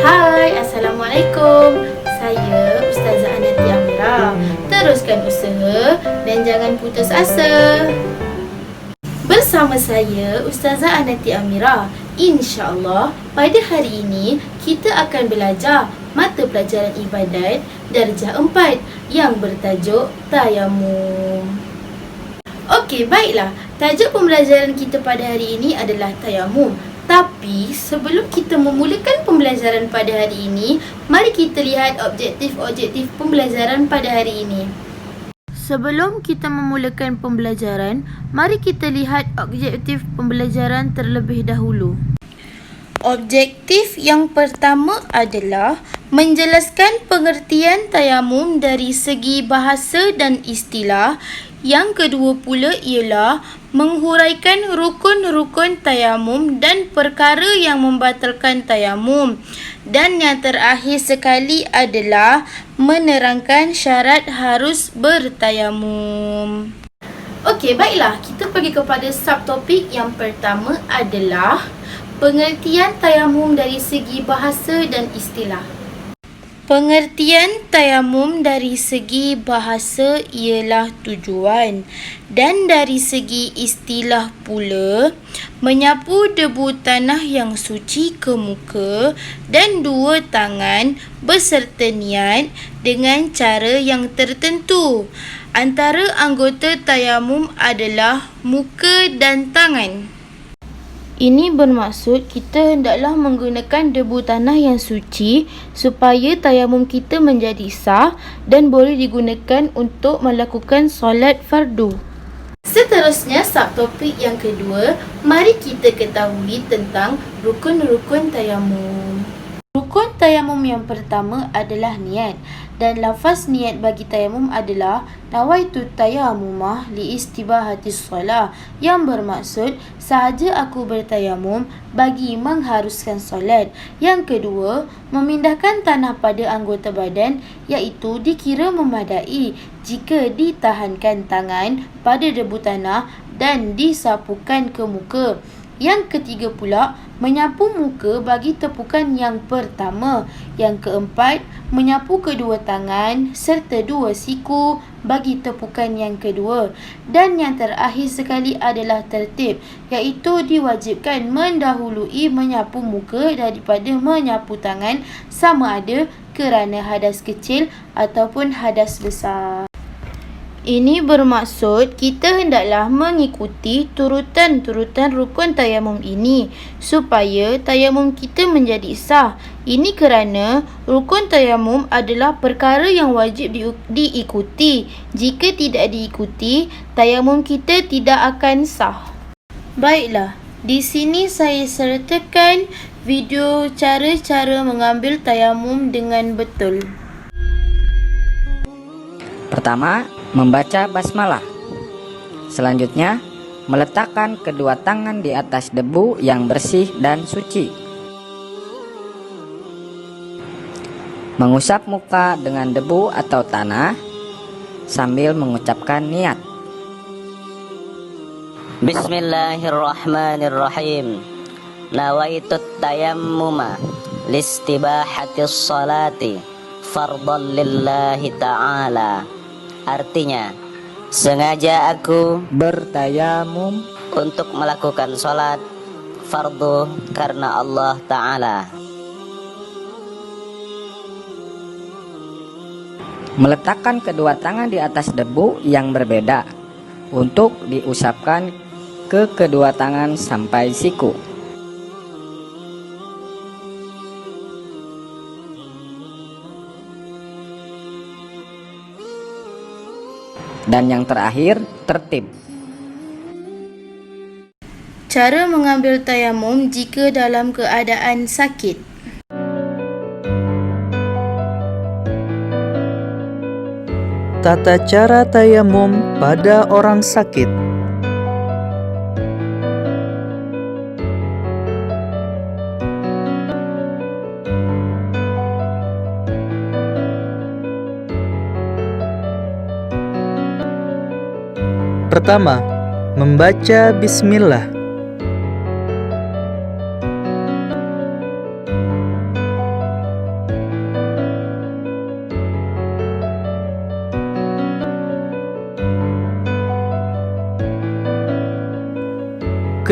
Hai, Assalamualaikum. Saya Ustazah Anati Amira. Teruskan usaha dan jangan putus asa. Bersama saya Ustazah Anati Amira. InsyaAllah pada hari ini kita akan belajar mata pelajaran ibadat darjah 4 yang bertajuk Tayamum. Okey, baiklah. Tajuk pembelajaran kita pada hari ini adalah Tayamum. Tapi sebelum kita memulakan pembelajaran pada hari ini, mari kita lihat objektif-objektif pembelajaran pada hari ini. Sebelum kita memulakan pembelajaran, mari kita lihat objektif pembelajaran terlebih dahulu. Objektif yang pertama adalah menjelaskan pengertian tayamum dari segi bahasa dan istilah. Yang kedua pula ialah menghuraikan rukun-rukun tayamum dan perkara yang membatalkan tayamum. Dan yang terakhir sekali adalah menerangkan syarat harus bertayamum. Okey, baiklah. Kita pergi kepada subtopik yang pertama adalah pengertian tayamum dari segi bahasa dan istilah. Pengertian tayamum dari segi bahasa ialah tujuan, dan dari segi istilah pula menyapu debu tanah yang suci ke muka dan dua tangan beserta niat dengan cara yang tertentu. Antara anggota tayamum adalah muka dan tangan. Ini bermaksud kita hendaklah menggunakan debu tanah yang suci supaya tayamum kita menjadi sah dan boleh digunakan untuk melakukan solat fardu. Seterusnya, subtopik yang kedua, mari kita ketahui tentang rukun-rukun tayamum. Rukun tayamum yang pertama adalah niat, dan lafaz niat bagi tayamum adalah nawaitu tayamumah liistibahatis solah, yang bermaksud sahaja aku bertayamum bagi mengharuskan solat. Yang kedua, memindahkan tanah pada anggota badan, iaitu dikira memadai jika ditahankan tangan pada debu tanah dan disapukan ke muka. Yang ketiga pula, menyapu muka bagi tepukan yang pertama. Yang keempat, menyapu kedua tangan serta dua siku bagi tepukan yang kedua. Dan yang terakhir sekali adalah tertib, iaitu diwajibkan mendahului menyapu muka daripada menyapu tangan, sama ada kerana hadas kecil ataupun hadas besar. Ini bermaksud kita hendaklah mengikuti turutan-turutan rukun tayamum ini supaya tayamum kita menjadi sah. Ini kerana rukun tayamum adalah perkara yang wajib diikuti. Jika tidak diikuti, tayamum kita tidak akan sah. Baiklah, di sini saya sertakan video cara-cara mengambil tayamum dengan betul. Pertama, membaca basmalah. Selanjutnya, meletakkan kedua tangan di atas debu yang bersih dan suci. Mengusap muka dengan debu atau tanah sambil mengucapkan niat. Bismillahirrahmanirrahim. Nawaitut tayammuma listibahatis salati fardhan lillahi ta'ala. Artinya, sengaja aku Bertayamum untuk melakukan sholat fardu karena Allah Ta'ala. meletakkan kedua tangan di atas debu yang berbeda untuk diusapkan ke kedua tangan sampai siku. Dan yang terakhir, tertib. Cara mengambil tayamum jika dalam keadaan sakit. Tata cara tayamum pada orang sakit. Pertama, membaca bismillah.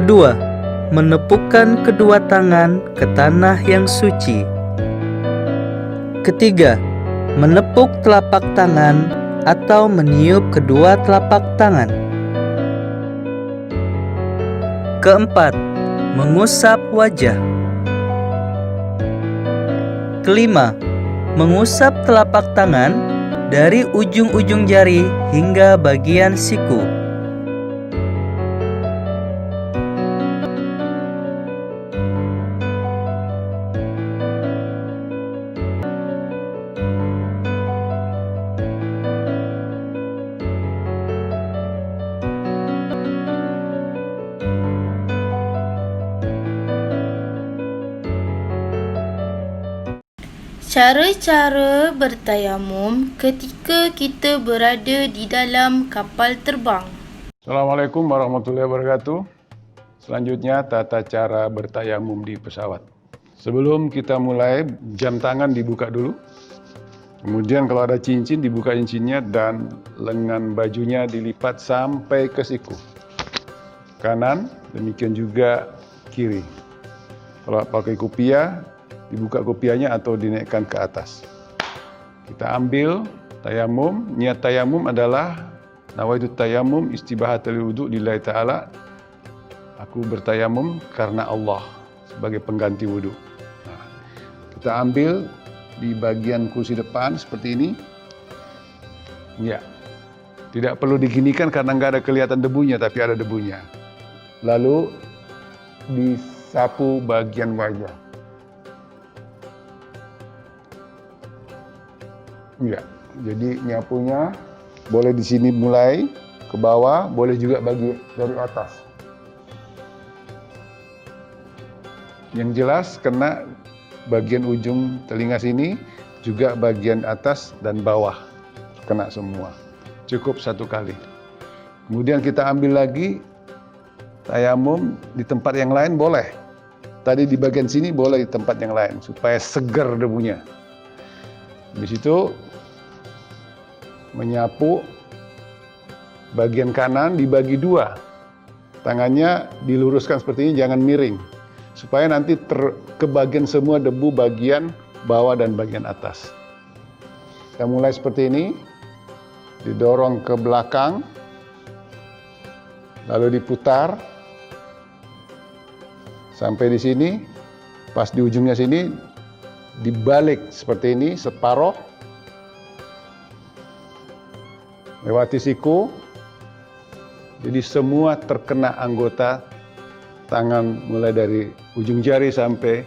Kedua, menepukkan kedua tangan ke tanah yang suci. Ketiga, menepuk telapak tangan atau meniup kedua telapak tangan. Keempat, mengusap wajah. Kelima, mengusap telapak tangan dari ujung-ujung jari hingga bagian siku. Cara-cara bertayamum ketika kita berada di dalam kapal terbang. Assalamualaikum warahmatullahi wabarakatuh. Selanjutnya tata cara bertayamum di pesawat. Sebelum kita mulai, jam tangan dibuka dulu. Kemudian kalau ada cincin, dibuka cincinnya dan lengan bajunya dilipat sampai ke siku. Kanan, demikian juga kiri. Kalau pakai kopiah, dibuka kopiahnya atau dinaikkan ke atas. Kita ambil tayamum. Niat tayamum adalah nawaitu tayamum istibahatul wudu lillahi ta'ala. Aku bertayamum karena Allah sebagai pengganti wudu. Nah, kita ambil di bagian kursi depan seperti ini. Ya, tidak perlu diginikan karena nggak ada kelihatan debunya, tapi ada debunya. Lalu disapu bagian wajah. Ya, jadi nyapunya boleh di sini mulai ke bawah, boleh juga bagi dari atas. Yang jelas kena bagian ujung telinga sini, juga bagian atas dan bawah kena semua. Cukup satu kali. Kemudian kita ambil lagi tayamum di tempat yang lain boleh. Tadi di bagian sini boleh di tempat yang lain supaya segar debunya. Di situ menyapu bagian kanan dibagi dua. Tangannya diluruskan seperti ini, jangan miring. Supaya nanti kebagian semua debu bagian bawah dan bagian atas. Kita mulai seperti ini. Didorong ke belakang. Lalu diputar. Sampai di sini. Pas di ujungnya sini. Dibalik seperti ini, separoh. Lewati siku. Jadi semua terkena anggota tangan mulai dari ujung jari sampai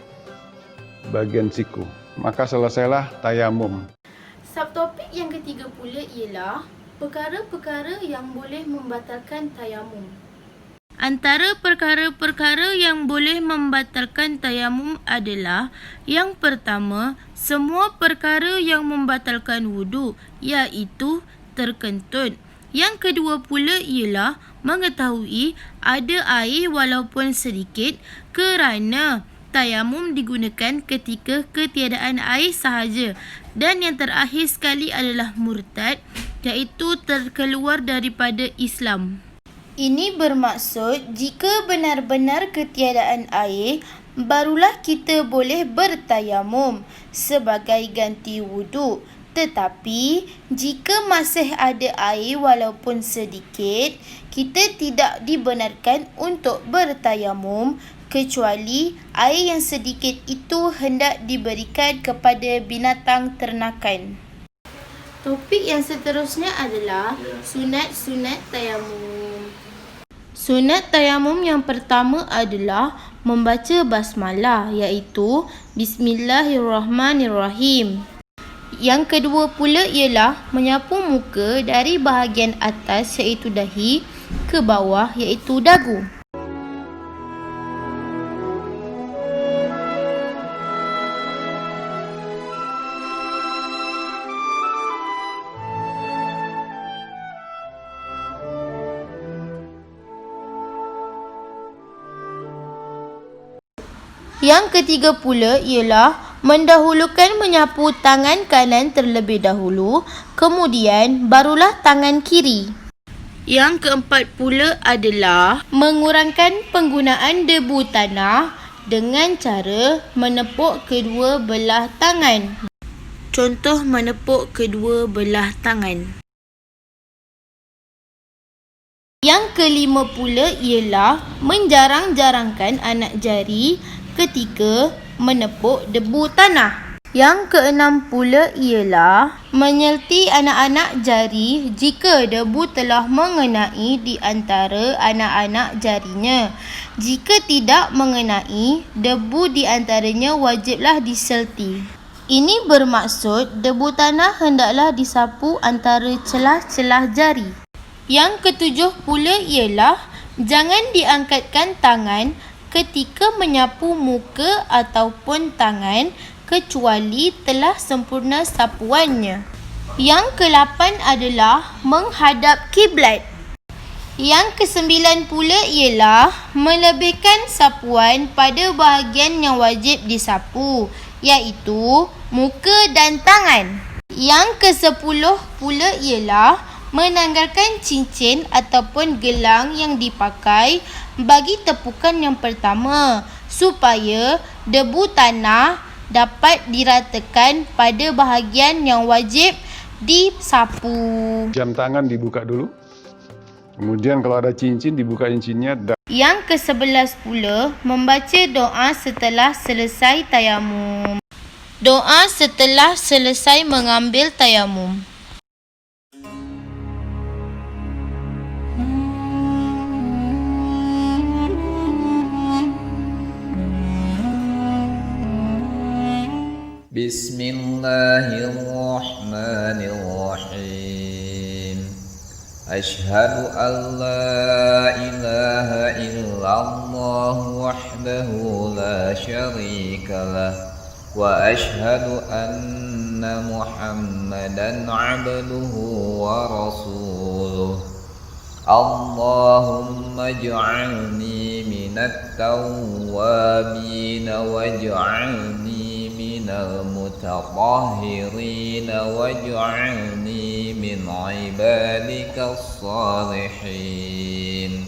bagian siku. Maka selesailah tayamum. Subtopik yang ketiga pula ialah perkara-perkara yang boleh membatalkan tayamum. Antara perkara-perkara yang boleh membatalkan tayamum adalah yang pertama, semua perkara yang membatalkan wudu, iaitu terkentut. Yang kedua pula ialah mengetahui ada air walaupun sedikit kerana tayamum digunakan ketika ketiadaan air sahaja. Dan yang terakhir sekali adalah murtad, iaitu terkeluar daripada Islam. Ini bermaksud jika benar-benar ketiadaan air, barulah kita boleh bertayamum sebagai ganti wudu. Tetapi, jika masih ada air walaupun sedikit, kita tidak dibenarkan untuk bertayamum kecuali air yang sedikit itu hendak diberikan kepada binatang ternakan. Topik yang seterusnya adalah sunat-sunat tayamum. Sunat tayamum yang pertama adalah membaca basmalah, iaitu Bismillahirrahmanirrahim. Yang kedua pula ialah menyapu muka dari bahagian atas iaitu dahi ke bawah iaitu dagu. Yang ketiga pula ialah mendahulukan menyapu tangan kanan terlebih dahulu, kemudian barulah tangan kiri. Yang keempat pula adalah mengurangkan penggunaan debu tanah dengan cara menepuk kedua belah tangan. Contoh menepuk kedua belah tangan. Yang kelima pula ialah menjarang-jarangkan anak jari ketika menepuk debu tanah. Yang keenam pula ialah menyelti anak-anak jari jika debu telah mengenai di antara anak-anak jarinya. Jika tidak mengenai, debu di antaranya wajiblah diselti. Ini bermaksud debu tanah hendaklah disapu antara celah-celah jari. Yang ketujuh pula ialah jangan diangkatkan tangan ketika menyapu muka ataupun tangan kecuali telah sempurna sapuannya. Yang ke-8 adalah menghadap kiblat. Yang ke-9 pula ialah melebihkan sapuan pada bahagian yang wajib disapu, iaitu muka dan tangan. Yang ke-10 pula ialah menanggalkan cincin ataupun gelang yang dipakai bagi tepukan yang pertama supaya debu tanah dapat diratakan pada bahagian yang wajib disapu. Jam tangan dibuka dulu. Kemudian kalau ada cincin, dibuka cincinnya. Yang ke-11 pula, membaca doa setelah selesai tayamum. Doa setelah selesai mengambil tayamum. Bismillahirrahmanirrahim. Ashhadu an la ilaha illallah wahdahu la syarika lah wa ashhadu anna Muhammadan abduhu wa rasuluh. Allahumma ij'alni minat tawwabin waj'alni minal mutatahhirin waj'alni min ibadikas salihin.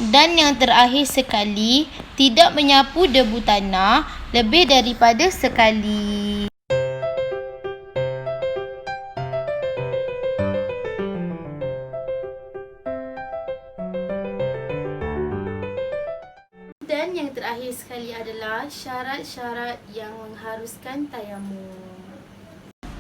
Dan yang terakhir sekali, tidak menyapu debu tanah lebih daripada sekali. Dan yang terakhir sekali adalah syarat-syarat yang mengharuskan tayamum.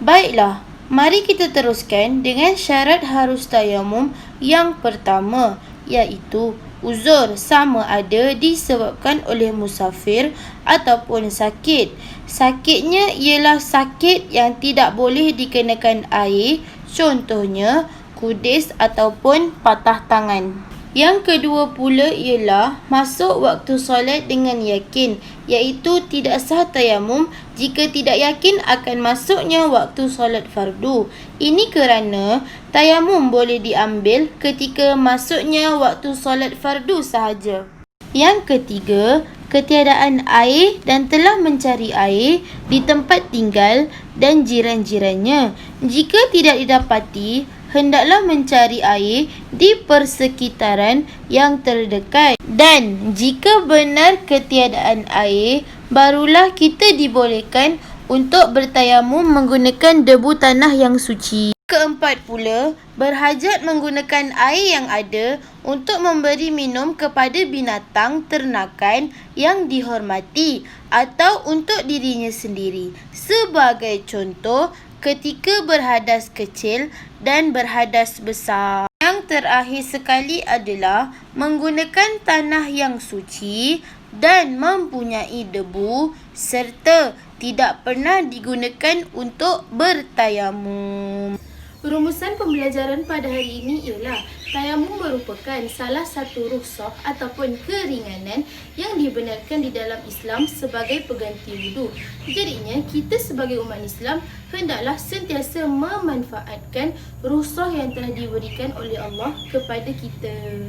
Baiklah, mari kita teruskan dengan syarat harus tayamum yang pertama, iaitu uzur sama ada disebabkan oleh musafir ataupun sakit. Sakitnya ialah sakit yang tidak boleh dikenakan air, contohnya kudis ataupun patah tangan. Yang kedua pula ialah masuk waktu solat dengan yakin, iaitu tidak sah tayamum jika tidak yakin akan masuknya waktu solat fardu. Ini kerana tayamum boleh diambil ketika masuknya waktu solat fardu sahaja. Yang ketiga, ketiadaan air dan telah mencari air di tempat tinggal dan jiran-jirannya. Jika tidak didapati, hendaklah mencari air di persekitaran yang terdekat. Dan jika benar ketiadaan air, barulah kita dibolehkan untuk bertayamum menggunakan debu tanah yang suci. Keempat pula, berhajat menggunakan air yang ada untuk memberi minum kepada binatang ternakan yang dihormati atau untuk dirinya sendiri. Sebagai contoh, ketika berhadas kecil dan berhadas besar. Yang terakhir sekali adalah menggunakan tanah yang suci dan mempunyai debu serta tidak pernah digunakan untuk bertayamum. Rumusan pembelajaran pada hari ini ialah tayamum merupakan salah satu rukhsah ataupun keringanan yang dibenarkan di dalam Islam sebagai pengganti wudu. Jadinya kita sebagai umat Islam hendaklah sentiasa memanfaatkan rukhsah yang telah diberikan oleh Allah kepada kita.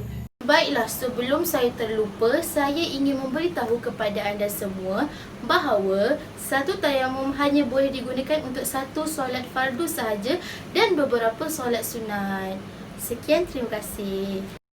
Baiklah, sebelum saya terlupa, saya ingin memberitahu kepada anda semua bahawa satu tayamum hanya boleh digunakan untuk satu solat fardu sahaja dan beberapa solat sunat. Sekian, terima kasih.